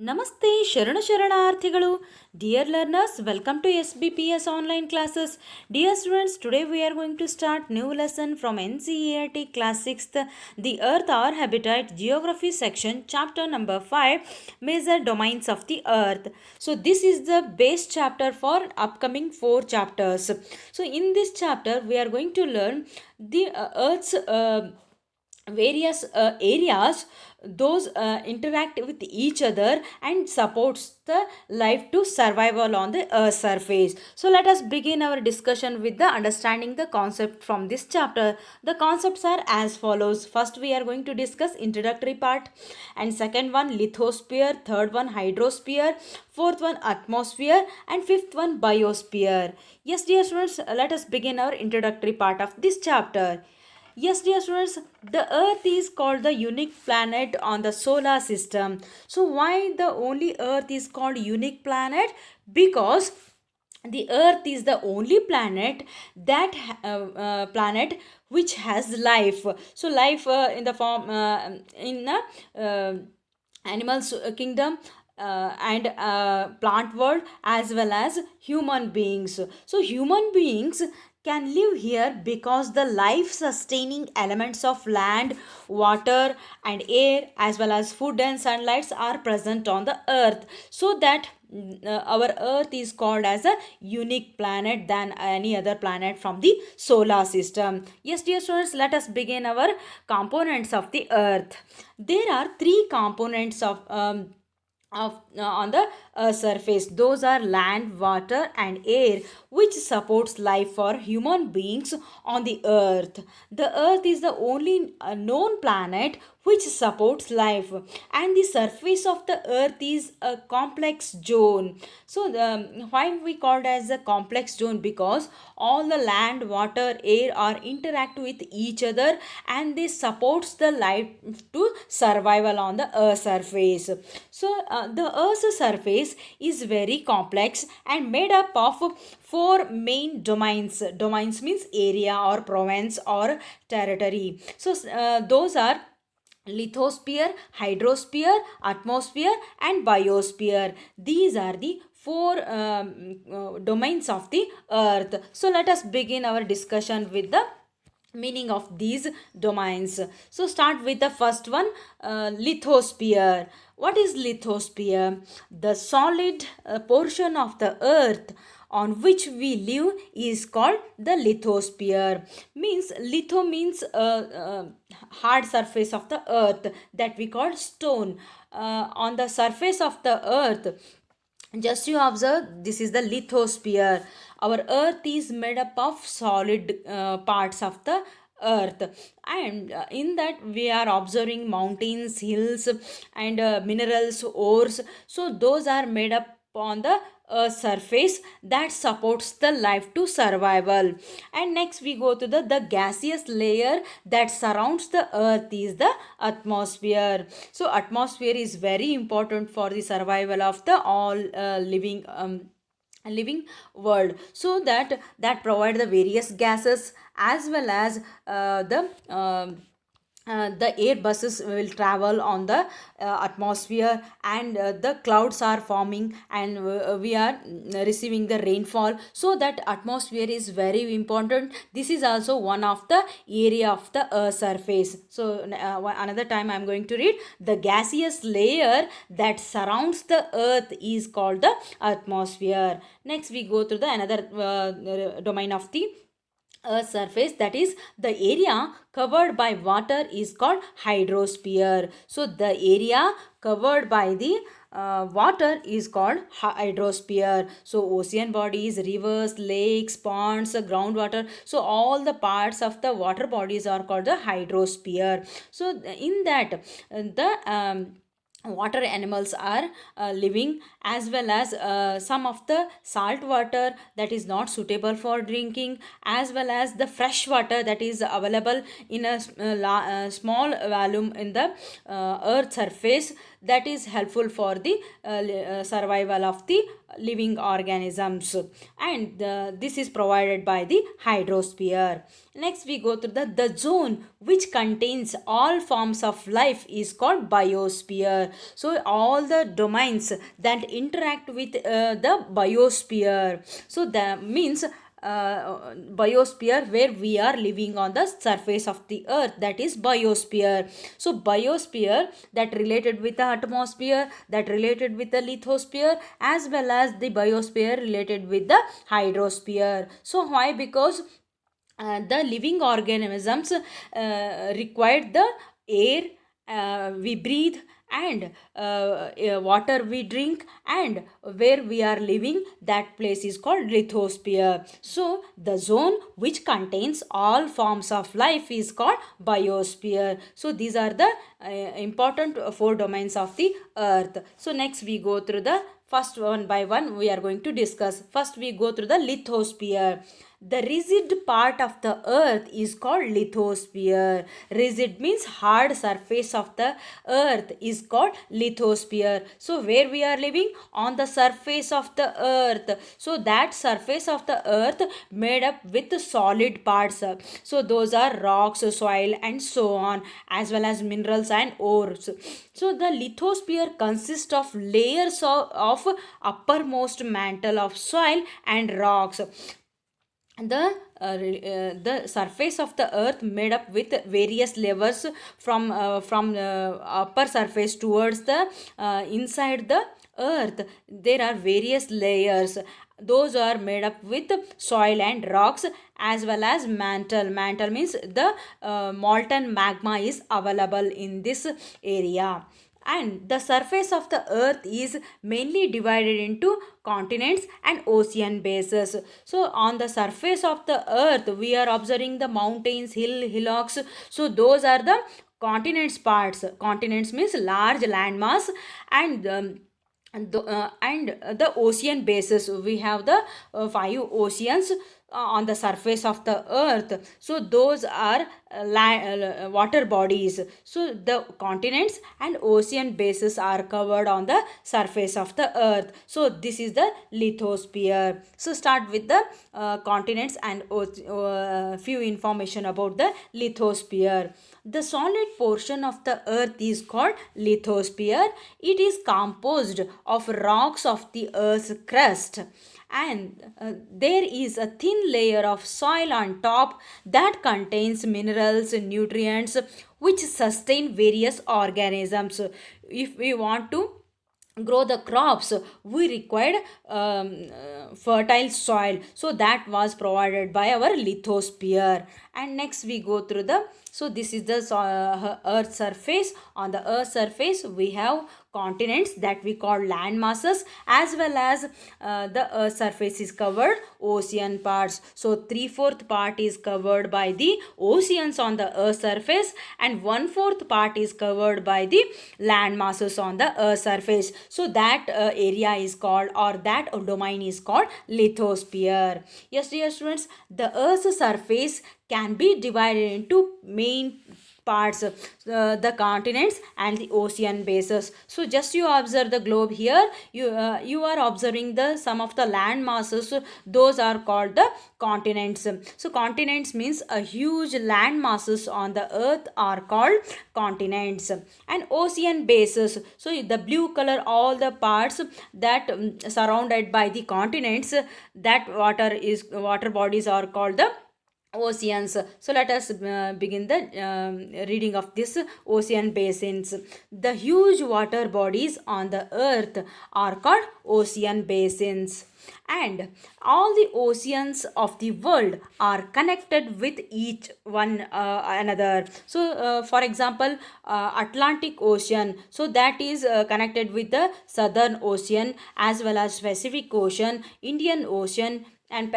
ನಮಸ್ತೆ ಶರಣಾರ್ಥಿಗಳು. Dear learners, welcome to SBPS online classes. Dear students, today we are going to start new lesson from NCERT class 6th, the Earth or Habitat Geography section, chapter number 5, Major Domains of the Earth. So this is the base chapter for upcoming 4 chapters. So in this chapter we are going to learn the Earth's various areas, those interact with each other and supports the life to survival on the earth surface. So let us begin our discussion with the understanding the concept from this chapter. The concepts are as follows. First we are going to discuss introductory part, and second one lithosphere, third one hydrosphere, fourth one atmosphere, and fifth one biosphere. Yes dear students, let us begin our introductory part of this chapter. Yes, dear students, the Earth is called the unique planet on the solar system. So, why the only Earth is called unique planet? Because the Earth is the only planet that planet which has life. So, life in the form in animals kingdom. And plant world as well as human beings. So human beings can live here because the life sustaining elements of land, water and air as well as food and sunlight are present on the earth, so that our earth is called as a unique planet than any other planet from the solar system. Yes dear students, let us begin our components of the earth. There are three components of on the surface. Those are land, water and air, which supports life for human beings on the earth. The earth is the only known planet which supports life, and the surface of the earth is a complex zone. So why we called as a complex zone? Because all the land, water, air are interact with each other, and they supports the life to survival on the earth surface. So the earth's surface is very complex and made up of four main domains. Domains means area or province or territory. So those are lithosphere, hydrosphere, atmosphere and biosphere. These are the four domains of the earth. So let us begin our discussion with the meaning of these domains. So start with the first one, lithosphere. What is lithosphere? The solid portion of the earth on which we live is called the lithosphere. Means litho means hard surface of the earth that we call stone. On the surface of the earth, just you observe, this is the lithosphere. Our earth is made up of solid parts of the earth, and in that we are observing mountains, hills and minerals, ores. So those are made up on the surface that supports the life to survival. And next we go to the gaseous layer that surrounds the earth is the atmosphere. So atmosphere is very important for the survival of the all living world, so that provide the various gases as well as the air buses will travel on the atmosphere, and the clouds are forming, and we are receiving the rainfall. So that atmosphere is very important. This is also one of the area of the earth surface. So another time I am going to read, the gaseous layer that surrounds the earth is called the atmosphere. Next we go to the another domain of the earth's surface, that is the area covered by water is called hydrosphere. So the area covered by the water is called hydrosphere. So ocean bodies, rivers, lakes, ponds, groundwater, so all the parts of the water bodies are called the hydrosphere. So in that the water animals are living, as well as some of the salt water that is not suitable for drinking, as well as the fresh water that is available in a small volume in the earth surface, that is helpful for the survival of the living organisms, and this is provided by the hydrosphere. Next we go to the zone which contains all forms of life is called biosphere. lithosphere. So all the domains that interact with the biosphere. So that means biosphere where we are living on the surface of the earth, that is biosphere. So biosphere that related with the atmosphere, that related with the lithosphere, as well as the biosphere related with the hydrosphere. So why? Because the living organisms required the air we breathe, and water we drink, and where we are living, that place is called lithosphere. So the zone which contains all forms of life is called biosphere. So these are the important four domains of the earth. So next we go through the first one by one. We are going to discuss. First we go through the lithosphere. The rigid part of the earth is called lithosphere. Rigid means hard surface of the earth is called lithosphere. So where we are living? On the surface of the earth. So that surface of the earth made up with solid parts. So those are rocks, soil, and so on, as well as minerals and ores. So the lithosphere consists of layers of uppermost mantle of soil and rocks. The surface of the earth made up with various layers from upper surface towards the inside the earth. There are various layers. Those are made up with soil and rocks, as well as mantle means the molten magma is available in this area. And the surface of the earth is mainly divided into continents and ocean bases. So on the surface of the earth we are observing the mountains, hillocks. So those are the continents parts. Continents means large landmass, and the ocean bases, we have the five oceans on the surface of the earth. So those are water bodies. So the continents and ocean bases are covered on the surface of the earth. So this is the lithosphere. So start with the continents and few information about the lithosphere. The solid portion of the earth is called lithosphere. It is composed of rocks of the earth's crust, and there is a thin layer of soil on top that contains minerals and nutrients which sustain various organisms. If we want to grow the crops, we required fertile soil, so that was provided by our lithosphere. And next we go through the, so this is the earth surface. On the earth surface we have continents that we call land masses, as well as the earth surface is covered ocean parts. So 3/4 part is covered by the oceans on the earth surface, and 1/4 part is covered by the land masses on the earth surface. So that area is called, or that domain is called lithosphere. Yes dear students, the earth's surface can be divided into main parts, the continents and the ocean bases. So just you observe the globe here, you are observing the some of the land masses. Those are called the continents. So continents means a huge land masses on the earth are called continents. And ocean bases, so the blue color, all the parts that surrounded by the continents, that water bodies are called the oceans. So let us begin the reading of this ocean basins. The huge water bodies on the earth are called ocean basins, and all the oceans of the world are connected with each one another. So for example, Atlantic Ocean, so that is connected with the Southern Ocean, as well as Pacific Ocean, Indian Ocean, and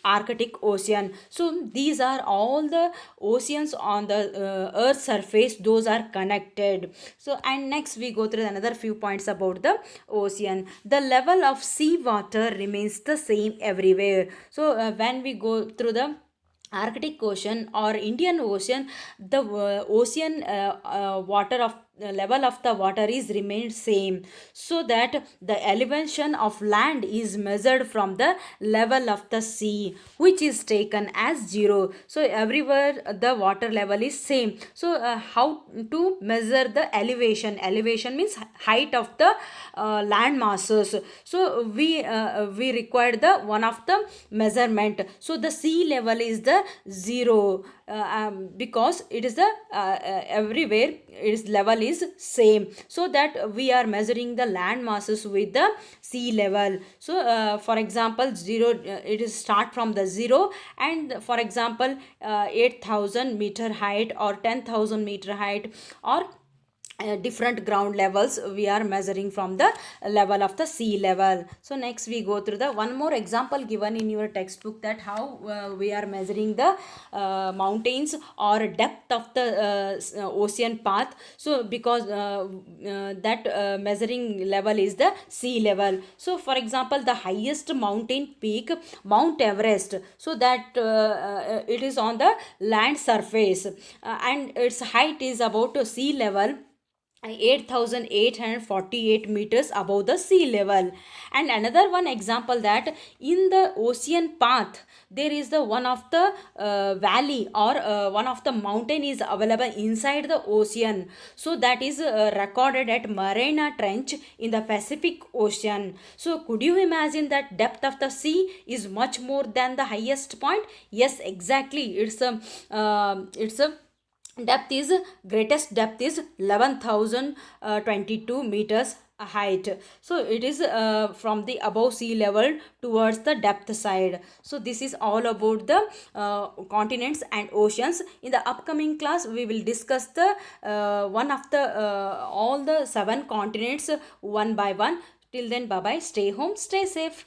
Arctic Ocean. So these are all the oceans on the earth's surface, those are connected. So and next we go through another few points about the ocean. The level of sea water remains the same everywhere. So when we go through the Arctic Ocean or Indian Ocean, the ocean water of level of the water is remained same, so that the elevation of land is measured from the level of the sea, which is taken as 0. So everywhere the water level is same. So how to measure the elevation? Elevation means height of the land masses. So we require the one of the measurement. So the sea level is the 0, because it is the everywhere its level is same, so that we are measuring the land masses with the sea level. So for example 0, it is start from the 0, and for example 8,000 meter height or 10,000 meter height, or different ground levels we are measuring from the level of the sea level. So next we go through the one more example given in your textbook, that how we are measuring the mountains or depth of the ocean path. So because that measuring level is the sea level. So for example the highest mountain peak, Mount Everest, so that it is on the land surface, and its height is about sea level 8,848 meters above the sea level. And another one example, that in the ocean path there is the one of the valley, or one of the mountain is available inside the ocean. So that is recorded at Mariana Trench in the Pacific Ocean. So could you imagine that depth of the sea is much more than the highest point? Yes, exactly. It's a depth is greatest depth is 11,022 meters height. So it is from the above sea level towards the depth side. So this is all about the continents and oceans. In the upcoming class we will discuss the one of the all the 7 continents one by one. Till then, bye bye, stay home, stay safe.